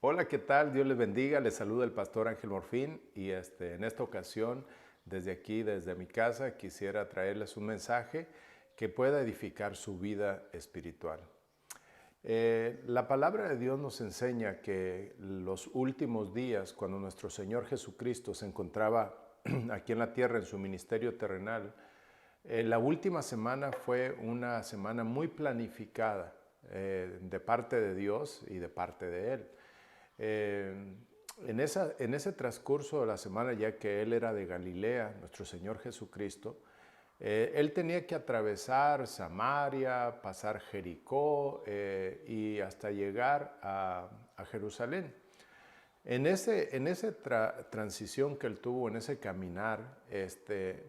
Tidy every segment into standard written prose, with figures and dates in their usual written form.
Hola, ¿qué tal? Dios les bendiga. Les saluda el pastor Ángel Morfín y en esta ocasión, desde aquí, desde mi casa, quisiera traerles un mensaje que pueda edificar su vida espiritual. La palabra de Dios nos enseña que los últimos días, cuando nuestro Señor Jesucristo se encontraba aquí en la tierra en su ministerio terrenal, la última semana fue una semana muy planificada de parte de Dios y de parte de Él. Eh, en ese transcurso de la semana, ya que Él era de Galilea, nuestro Señor Jesucristo, Él tenía que atravesar Samaria, pasar Jericó y hasta llegar a Jerusalén. En esa transición que él tuvo, en ese caminar,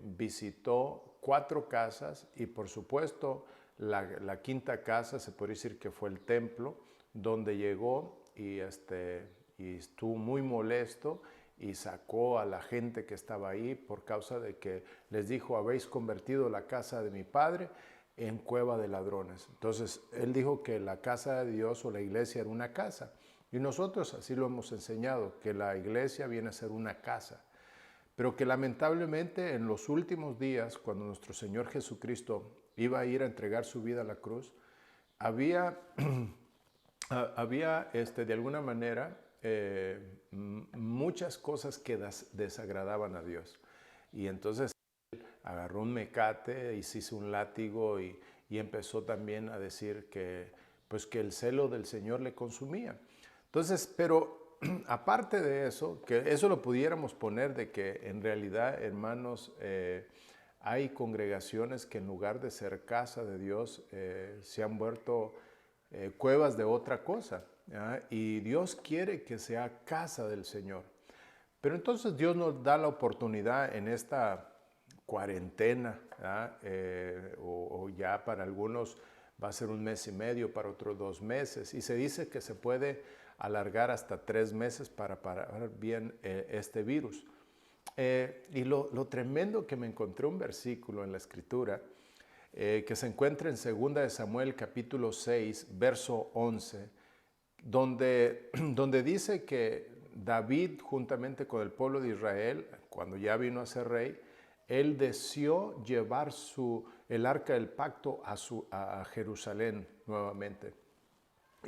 visitó 4 casas y por supuesto la quinta casa se puede decir que fue el templo, donde llegó y estuvo muy molesto y sacó a la gente que estaba ahí por causa de que les dijo: habéis convertido la casa de mi padre en cueva de ladrones. Entonces él dijo que la casa de Dios o la iglesia era una casa. Y nosotros así lo hemos enseñado, que la iglesia viene a ser una casa. Pero que lamentablemente en los últimos días, cuando nuestro Señor Jesucristo iba a ir a entregar su vida a la cruz, había, de alguna manera muchas cosas que desagradaban a Dios. Y entonces agarró un mecate y se hizo un látigo y empezó también a decir pues que el celo del Señor le consumía. Entonces, pero aparte de eso, que eso lo pudiéramos poner de que en realidad, hermanos, hay congregaciones que en lugar de ser casa de Dios se han vuelto cuevas de otra cosa, ¿ya? Y Dios quiere que sea casa del Señor. Pero entonces Dios nos da la oportunidad en esta cuarentena, o ya para algunos va a ser 1 mes y medio, para otros 2 meses, y se dice que se puede alargar hasta 3 meses para parar bien este virus. Y lo tremendo que me encontré un versículo en la Escritura que se encuentra en 2 Samuel capítulo 6, verso 11, donde dice que David, juntamente con el pueblo de Israel, cuando ya vino a ser rey, él deseó llevar el arca del pacto a Jerusalén nuevamente.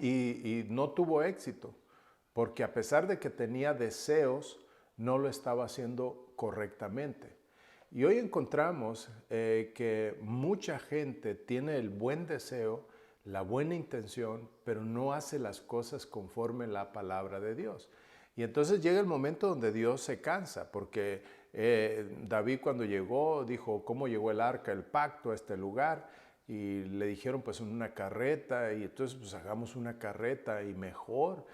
Y no tuvo éxito, porque a pesar de que tenía deseos, no lo estaba haciendo correctamente. Y hoy encontramos que mucha gente tiene el buen deseo, la buena intención, pero no hace las cosas conforme la palabra de Dios. Y entonces llega el momento donde Dios se cansa, porque David cuando llegó dijo: ¿cómo llegó el arca, el pacto a este lugar? Y le dijeron: pues en una carreta. Y entonces pues hagamos una carreta y mejor,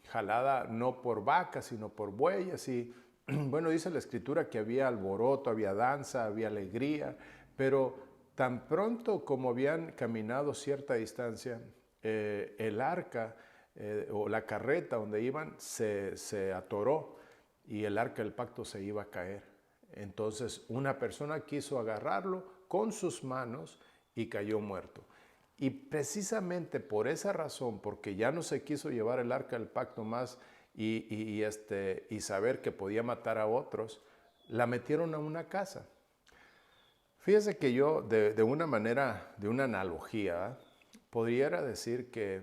jalada no por vacas sino por bueyes. Y bueno, dice la Escritura que había alboroto, había danza, había alegría, pero tan pronto como habían caminado cierta distancia, el arca o la carreta donde iban se atoró y el arca del pacto se iba a caer. Entonces una persona quiso agarrarlo con sus manos y cayó muerto. Y precisamente por esa razón, porque ya no se quiso llevar el arca del pacto más y saber que podía matar a otros, la metieron a una casa. Fíjese que yo, de una manera, de una analogía, podría decir que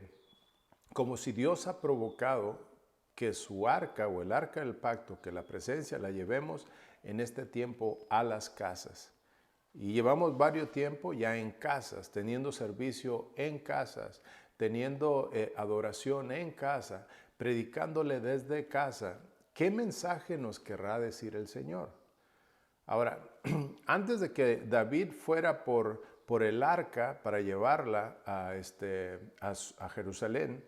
como si Dios ha provocado que su arca o el arca del pacto, que la presencia la llevemos en este tiempo a las casas. Y llevamos varios tiempo ya en casas, teniendo servicio en casas, teniendo adoración en casa, predicándole desde casa. ¿Qué mensaje nos querrá decir el Señor? Ahora, antes de que David fuera por el arca para llevarla a Jerusalén,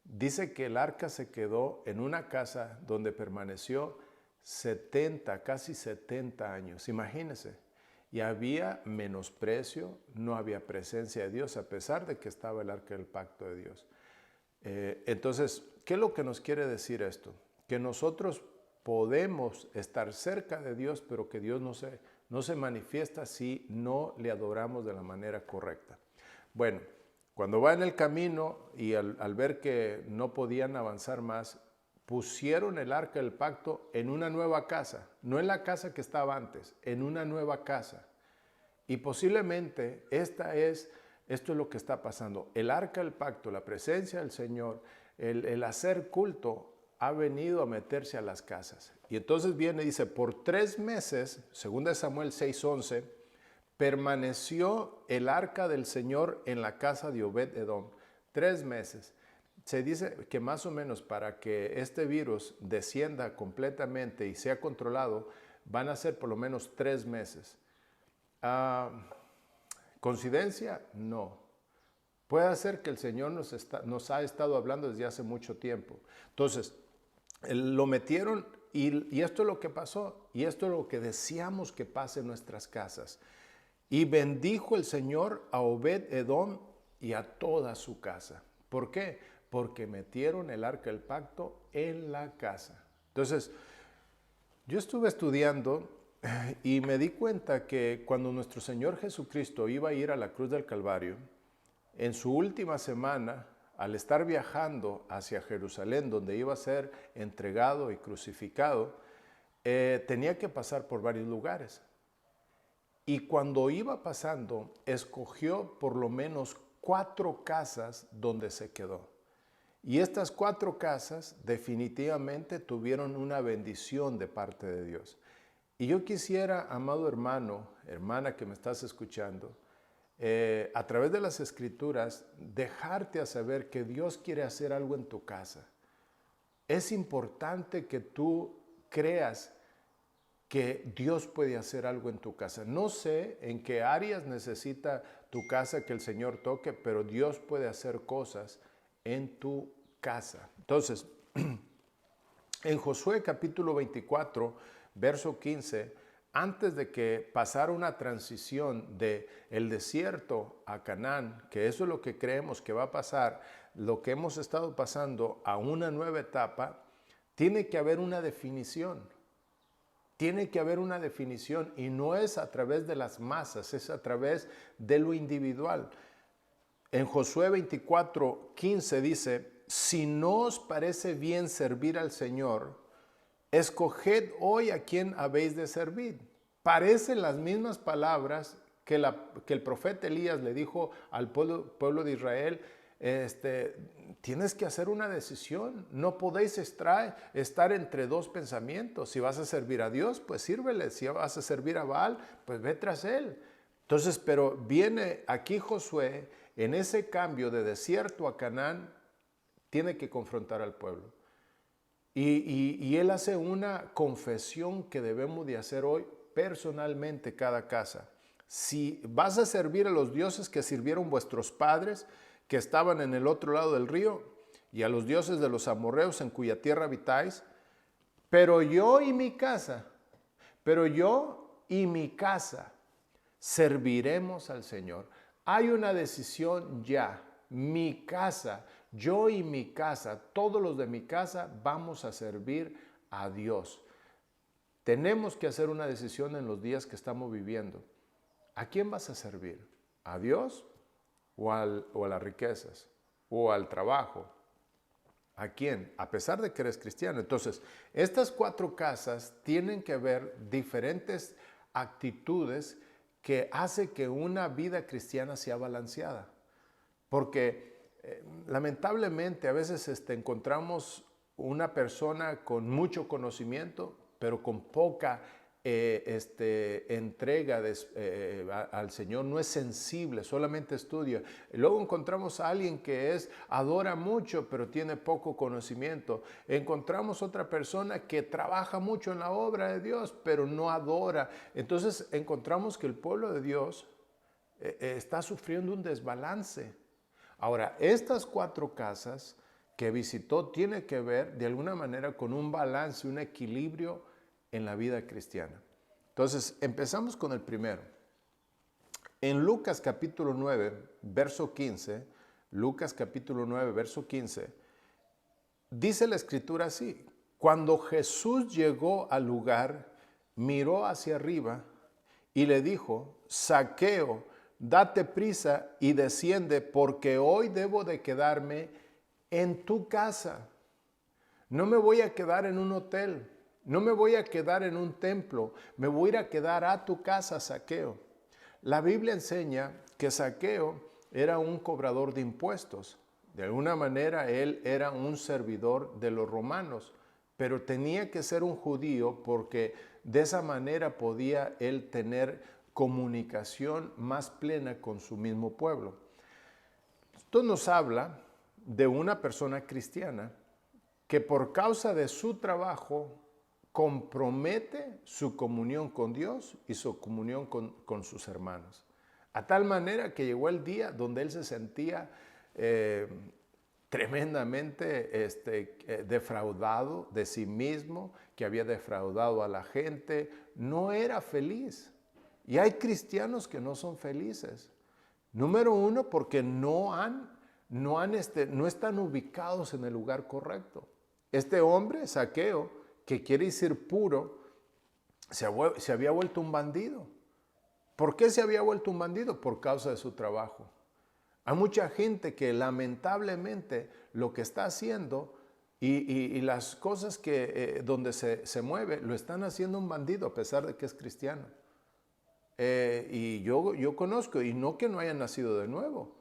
dice que el arca se quedó en una casa donde permaneció 70, casi 70 años. Imagínense. Y había menosprecio, no había presencia de Dios, a pesar de que estaba el arca del pacto de Dios. Entonces, ¿qué es lo que nos quiere decir esto? Que nosotros podemos estar cerca de Dios, pero que Dios no se manifiesta si no le adoramos de la manera correcta. Bueno, Cuando va en el camino y al ver que no podían avanzar más, pusieron el arca del pacto en una nueva casa, no en la casa que estaba antes, en una nueva casa. Y posiblemente esto es lo que está pasando. El arca del pacto, la presencia del Señor, el hacer culto, ha venido a meterse a las casas. Y entonces viene y dice, por 3 meses, 2 Samuel 6:11, permaneció el arca del Señor en la casa de Obed-Edom. 3 meses. Se dice que más o menos para que este virus descienda completamente y sea controlado, van a ser por lo menos 3 meses. ¿Coincidencia? No. Puede ser que el Señor nos ha estado hablando desde hace mucho tiempo. Entonces, lo metieron y esto es lo que pasó. Y esto es lo que deseamos que pase en nuestras casas. Y bendijo el Señor a Obed-Edom y a toda su casa. ¿Por qué? Porque metieron el arca del pacto en la casa. Entonces, yo estuve estudiando y me di cuenta que cuando nuestro Señor Jesucristo iba a ir a la cruz del Calvario, en su última semana, al estar viajando hacia Jerusalén, donde iba a ser entregado y crucificado, tenía que pasar por varios lugares. Y cuando iba pasando, escogió por lo menos 4 casas donde se quedó. Y estas 4 casas definitivamente tuvieron una bendición de parte de Dios. Y yo quisiera, amado hermano, hermana que me estás escuchando, a través de las Escrituras, dejarte a saber que Dios quiere hacer algo en tu casa. Es importante que tú creas que Dios puede hacer algo en tu casa. No sé en qué áreas necesita tu casa que el Señor toque, pero Dios puede hacer cosas en tu casa. Entonces, en Josué capítulo 24, verso 15, antes de que pasara una transición de el desierto a Canaán, que eso es lo que creemos que va a pasar, lo que hemos estado pasando a una nueva etapa, tiene que haber una definición. Tiene que haber una definición y no es a través de las masas, es a través de lo individual. En Josué 24, 15 dice, si no os parece bien servir al Señor, escoged hoy a quién habéis de servir. Parecen las mismas palabras que el profeta Elías le dijo al pueblo de Israel. Tienes que hacer una decisión. No podéis estar entre 2 pensamientos. Si vas a servir a Dios, pues sírvele. Si vas a servir a Baal, pues ve tras él. Entonces, pero viene aquí Josué, en ese cambio de desierto a Canaán, tiene que confrontar al pueblo. Y él hace una confesión que debemos de hacer hoy personalmente cada casa. Si vas a servir a los dioses que sirvieron vuestros padres, que estaban en el otro lado del río, y a los dioses de los amorreos en cuya tierra habitáis, pero yo y mi casa serviremos al Señor. Hay una decisión ya. Mi casa, yo y mi casa, todos los de mi casa vamos a servir a Dios. Tenemos que hacer una decisión en los días que estamos viviendo. ¿A quién vas a servir? ¿A Dios o a las riquezas? ¿O al trabajo? ¿A quién? A pesar de que eres cristiano. Entonces, estas 4 casas tienen que ver diferentes actitudes que hace que una vida cristiana sea balanceada. Porque lamentablemente a veces encontramos una persona con mucho conocimiento, pero con poca entrega al Señor, no es sensible, solamente estudia. Luego encontramos a alguien que adora mucho, pero tiene poco conocimiento. Encontramos otra persona que trabaja mucho en la obra de Dios, pero no adora. Entonces encontramos que el pueblo de Dios está sufriendo un desbalance. Ahora, estas 4 casas que visitó tiene que ver de alguna manera con un balance, un equilibrio en la vida cristiana. Entonces, empezamos con el primero. En Lucas capítulo 9, verso 15, Lucas capítulo 9, verso 15, dice la escritura así: cuando Jesús llegó al lugar, miró hacia arriba y le dijo: Zaqueo, date prisa y desciende, porque hoy debo de quedarme en tu casa. No me voy a quedar en un hotel, no me voy a quedar en un templo, me voy a ir a quedar a tu casa, Zaqueo. La Biblia enseña que Zaqueo era un cobrador de impuestos. De alguna manera él era un servidor de los romanos, pero tenía que ser un judío porque de esa manera podía él tener comunicación más plena con su mismo pueblo. Esto nos habla de una persona cristiana que por causa de su trabajo compromete su comunión con Dios y su comunión con sus hermanos. A tal manera que llegó el día donde él se sentía tremendamente defraudado de sí mismo, que había defraudado a la gente, no era feliz. Y hay cristianos que no son felices. Número uno, porque no están ubicados en el lugar correcto. Este hombre, Zaqueo, que quiere decir puro, se había vuelto un bandido. ¿Por qué se había vuelto un bandido? Por causa de su trabajo. Hay mucha gente que lamentablemente lo que está haciendo y las cosas donde se mueve, lo están haciendo un bandido a pesar de que es cristiano. Y yo conozco, y no que no haya nacido de nuevo.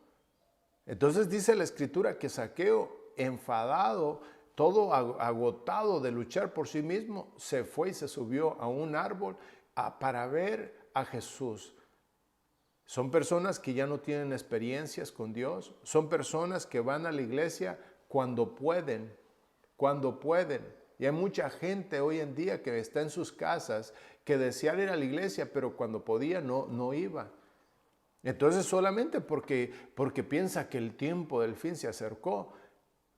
Entonces dice la Escritura que Zaqueo, enfadado, todo agotado de luchar por sí mismo, se fue y se subió a un árbol para ver a Jesús. Son personas que ya no tienen experiencias con Dios, son personas que van a la iglesia cuando pueden. Y hay mucha gente hoy en día que está en sus casas, que deseaba ir a la iglesia, pero cuando podía no iba. Entonces solamente porque piensa que el tiempo del fin se acercó,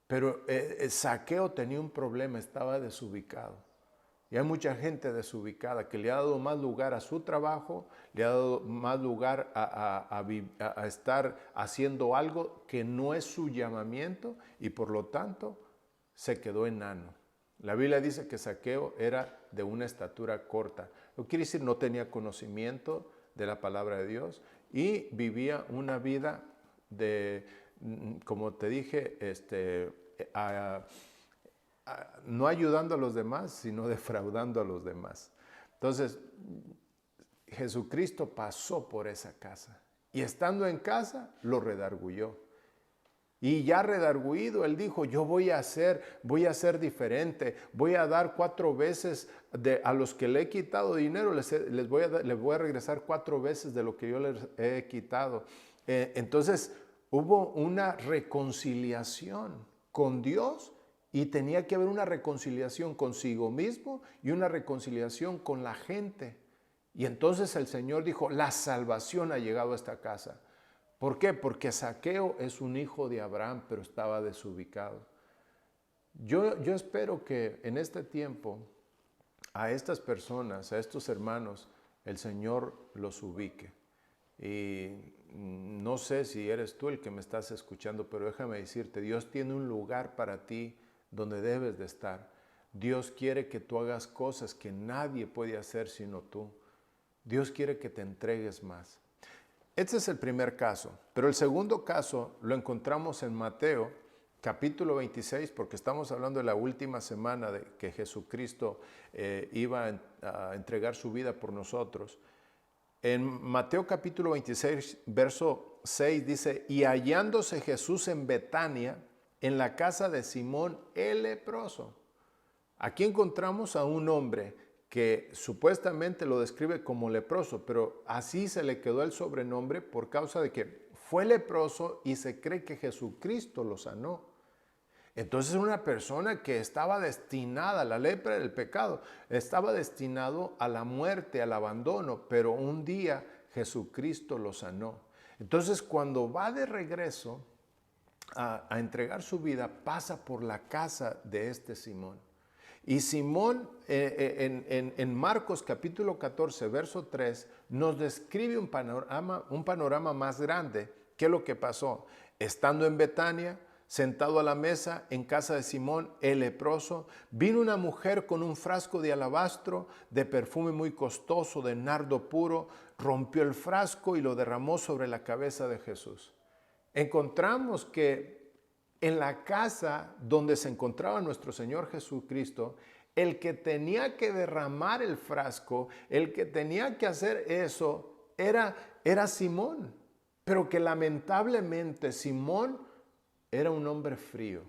pero Zaqueo tenía un problema, estaba desubicado. Y hay mucha gente desubicada que le ha dado más lugar a su trabajo, le ha dado más lugar a estar haciendo algo que no es su llamamiento y por lo tanto se quedó enano. La Biblia dice que Zaqueo era de una estatura corta. Lo que quiere decir, no tenía conocimiento de la palabra de Dios y vivía una vida de, como te dije, no ayudando a los demás, sino defraudando a los demás. Entonces, Jesucristo pasó por esa casa y estando en casa lo redarguyó. Y ya redarguido, él dijo, yo voy a ser diferente, voy a dar 4 veces a los que le he quitado dinero, les voy a regresar 4 veces de lo que yo les he quitado. Entonces hubo una reconciliación con Dios y tenía que haber una reconciliación consigo mismo y una reconciliación con la gente. Y entonces el Señor dijo, la salvación ha llegado a esta casa. ¿Por qué? Porque Zaqueo es un hijo de Abraham, pero estaba desubicado. Yo espero que en este tiempo a estas personas, a estos hermanos, el Señor los ubique. Y no sé si eres tú el que me estás escuchando, pero déjame decirte, Dios tiene un lugar para ti donde debes de estar. Dios quiere que tú hagas cosas que nadie puede hacer sino tú. Dios quiere que te entregues más. Este es el primer caso, pero el segundo caso lo encontramos en Mateo capítulo 26, porque estamos hablando de la última semana de que Jesucristo iba a entregar su vida por nosotros. En Mateo capítulo 26, verso 6 dice, y hallándose Jesús en Betania, en la casa de Simón el leproso. Aquí encontramos a un hombre que supuestamente lo describe como leproso, pero así se le quedó el sobrenombre por causa de que fue leproso y se cree que Jesucristo lo sanó. Entonces una persona que estaba destinada, la lepra era el pecado, estaba destinado a la muerte, al abandono, pero un día Jesucristo lo sanó. Entonces cuando va de regreso a entregar su vida, pasa por la casa de este Simón. Y Simón en Marcos capítulo 14, verso 3, nos describe un panorama más grande. ¿Qué es lo que pasó? Estando en Betania, sentado a la mesa en casa de Simón el leproso, vino una mujer con un frasco de alabastro de perfume muy costoso, de nardo puro, rompió el frasco y lo derramó sobre la cabeza de Jesús. Encontramos que en la casa donde se encontraba nuestro Señor Jesucristo, el que tenía que derramar el frasco, el que tenía que hacer eso, era Simón. Pero que lamentablemente Simón era un hombre frío,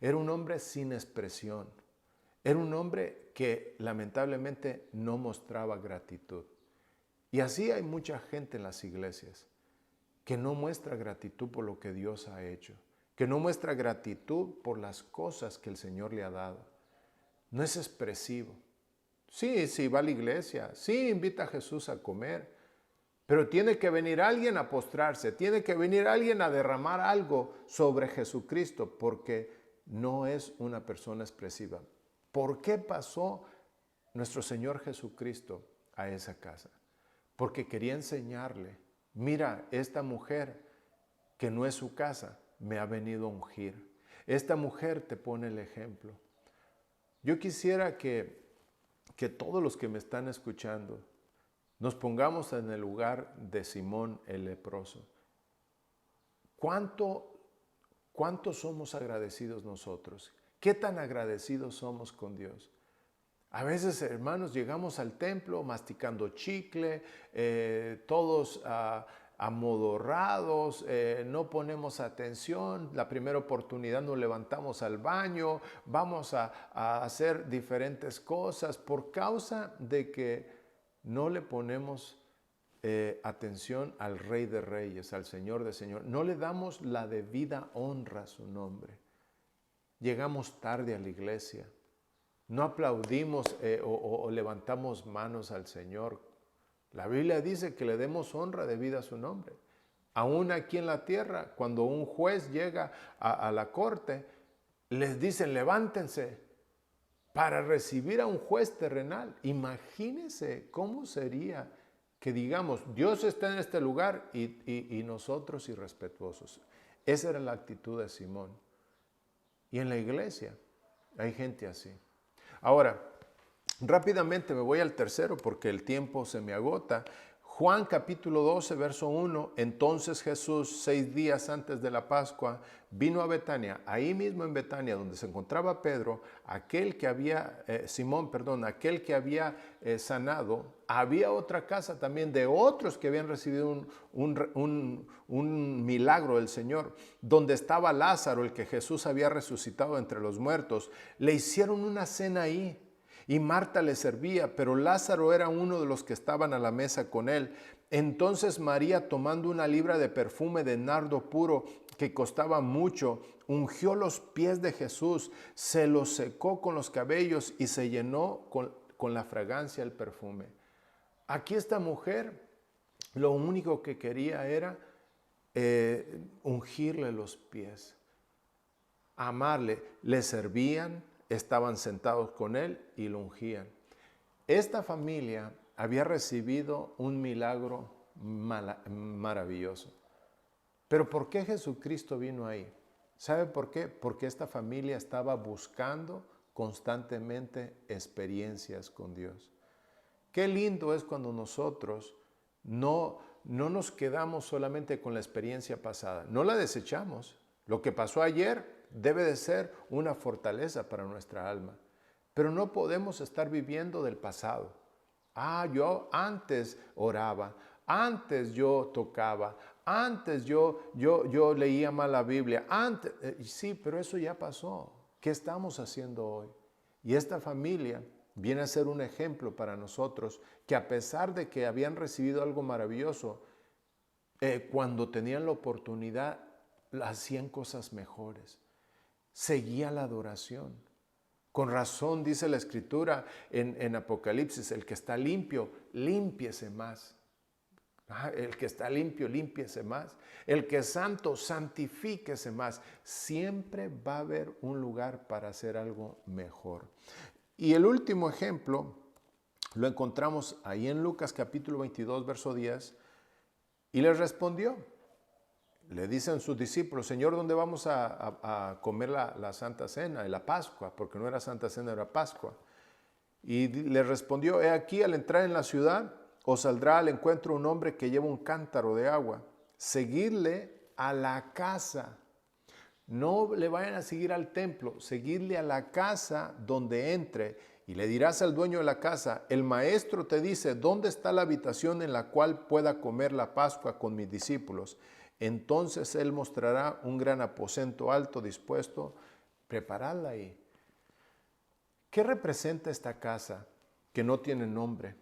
era un hombre sin expresión, era un hombre que lamentablemente no mostraba gratitud. Y así hay mucha gente en las iglesias que no muestra gratitud por lo que Dios ha hecho, que no muestra gratitud por las cosas que el Señor le ha dado. No es expresivo. Sí, va a la iglesia, sí, invita a Jesús a comer, pero tiene que venir alguien a postrarse, tiene que venir alguien a derramar algo sobre Jesucristo, porque no es una persona expresiva. ¿Por qué pasó nuestro Señor Jesucristo a esa casa? Porque quería enseñarle, mira, esta mujer que no es su casa, me ha venido a ungir. Esta mujer te pone el ejemplo. Yo quisiera que todos los que me están escuchando nos pongamos en el lugar de Simón el leproso. ¿Cuánto somos agradecidos nosotros? ¿Qué tan agradecidos somos con Dios? A veces, hermanos, llegamos al templo masticando chicle, todos amodorrados, no ponemos atención, la primera oportunidad nos levantamos al baño, vamos a hacer diferentes cosas por causa de que no le ponemos atención al Rey de Reyes, al Señor de Señores. No le damos la debida honra a su nombre. Llegamos tarde a la iglesia. No aplaudimos o levantamos manos al Señor. La Biblia dice que le demos honra debida a su nombre. Aún aquí en la tierra, cuando un juez llega a la corte, les dicen levántense para recibir a un juez terrenal. Imagínense cómo sería que digamos, Dios está en este lugar y nosotros irrespetuosos. Esa era la actitud de Simón. Y en la iglesia hay gente así. Ahora, rápidamente me voy al tercero porque el tiempo se me agota. Juan capítulo 12, verso 1, entonces Jesús, 6 días antes de la Pascua, vino a Betania. Ahí mismo en Betania, donde se encontraba Pedro, aquel que había sanado, había otra casa también de otros que habían recibido un milagro del Señor, donde estaba Lázaro, el que Jesús había resucitado entre los muertos. Le hicieron una cena ahí. Y Marta le servía, pero Lázaro era uno de los que estaban a la mesa con él. Entonces María, tomando una libra de perfume de nardo puro que costaba mucho, ungió los pies de Jesús, se los secó con los cabellos y se llenó con la fragancia del perfume. Aquí esta mujer lo único que quería era ungirle los pies, amarle. Le servían, estaban sentados con él y lo ungían. Esta familia había recibido un milagro maravilloso. Pero ¿por qué Jesucristo vino ahí? ¿Sabe por qué? Porque esta familia estaba buscando constantemente experiencias con Dios. Qué lindo es cuando nosotros no nos quedamos solamente con la experiencia pasada, no la desechamos. Lo que pasó ayer debe de ser una fortaleza para nuestra alma. Pero no podemos estar viviendo del pasado. Yo antes oraba, antes yo tocaba, antes yo leía mal la Biblia, antes, sí, pero eso ya pasó. ¿Qué estamos haciendo hoy? Y esta familia viene a ser un ejemplo para nosotros que a pesar de que habían recibido algo maravilloso, cuando tenían la oportunidad, hacían cosas mejores. Seguía la adoración. Con razón dice la Escritura en Apocalipsis, el que está limpio, límpiese más. El que está limpio, límpiese más. El que es santo, santifíquese más. Siempre va a haber un lugar para hacer algo mejor. Y el último ejemplo lo encontramos ahí en Lucas capítulo 22, verso 10. Y les respondió: le dicen sus discípulos, Señor, ¿dónde vamos a comer la Santa Cena y la Pascua? Porque no era Santa Cena, era Pascua. Y le respondió, he aquí, al entrar en la ciudad, os saldrá al encuentro un hombre que lleva un cántaro de agua. Seguidle a la casa. No le vayan a seguir al templo, seguidle a la casa donde entre. Y le dirás al dueño de la casa, el maestro te dice, ¿dónde está la habitación en la cual pueda comer la Pascua con mis discípulos? Entonces él mostrará un gran aposento alto dispuesto, preparadla ahí. ¿Qué representa esta casa que no tiene nombre?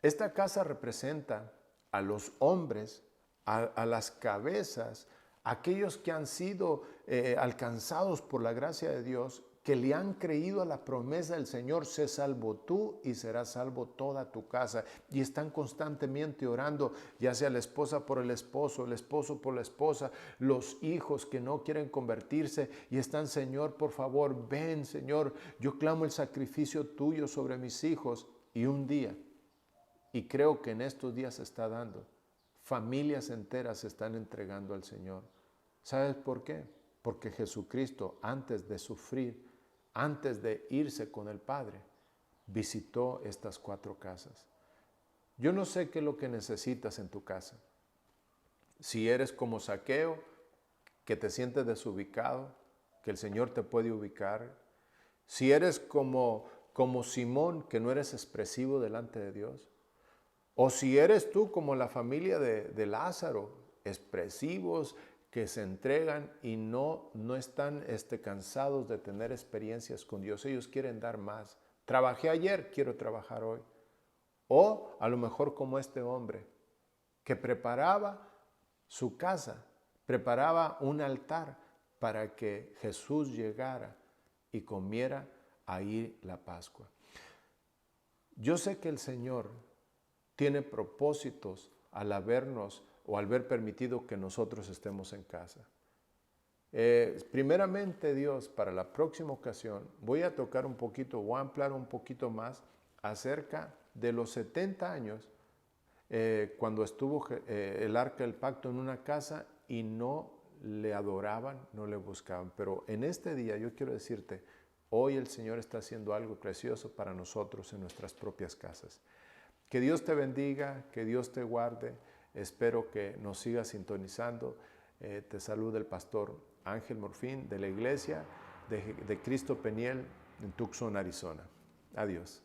Esta casa representa a los hombres, a las cabezas, aquellos que han sido alcanzados por la gracia de Dios, que le han creído a la promesa del Señor, sé salvo tú y serás salvo toda tu casa. Y están constantemente orando, ya sea la esposa por el esposo por la esposa, los hijos que no quieren convertirse y están, Señor, por favor, ven, Señor, yo clamo el sacrificio tuyo sobre mis hijos. Y un día, y creo que en estos días se está dando, familias enteras se están entregando al Señor. ¿Sabes por qué? Porque Jesucristo, antes de sufrir, antes de irse con el Padre, visitó estas 4 casas. Yo no sé qué es lo que necesitas en tu casa. Si eres como Zaqueo, que te sientes desubicado, que el Señor te puede ubicar. Si eres como Simón, que no eres expresivo delante de Dios. O si eres tú como la familia de Lázaro, expresivos, que se entregan y no están cansados de tener experiencias con Dios. Ellos quieren dar más. Trabajé ayer, quiero trabajar hoy. O a lo mejor como este hombre, que preparaba su casa, preparaba un altar para que Jesús llegara y comiera ahí la Pascua. Yo sé que el Señor tiene propósitos al habernos o al haber permitido que nosotros estemos en casa. Primeramente, Dios, para la próxima ocasión, voy a tocar un poquito, voy a ampliar un poquito más acerca de los 70 años cuando estuvo el arca del pacto en una casa y no le adoraban, no le buscaban. Pero en este día yo quiero decirte, hoy el Señor está haciendo algo precioso para nosotros en nuestras propias casas. Que Dios te bendiga, que Dios te guarde. Espero que nos sigas sintonizando. Te saluda el pastor Ángel Morfín de la iglesia de Cristo Peniel en Tucson, Arizona. Adiós.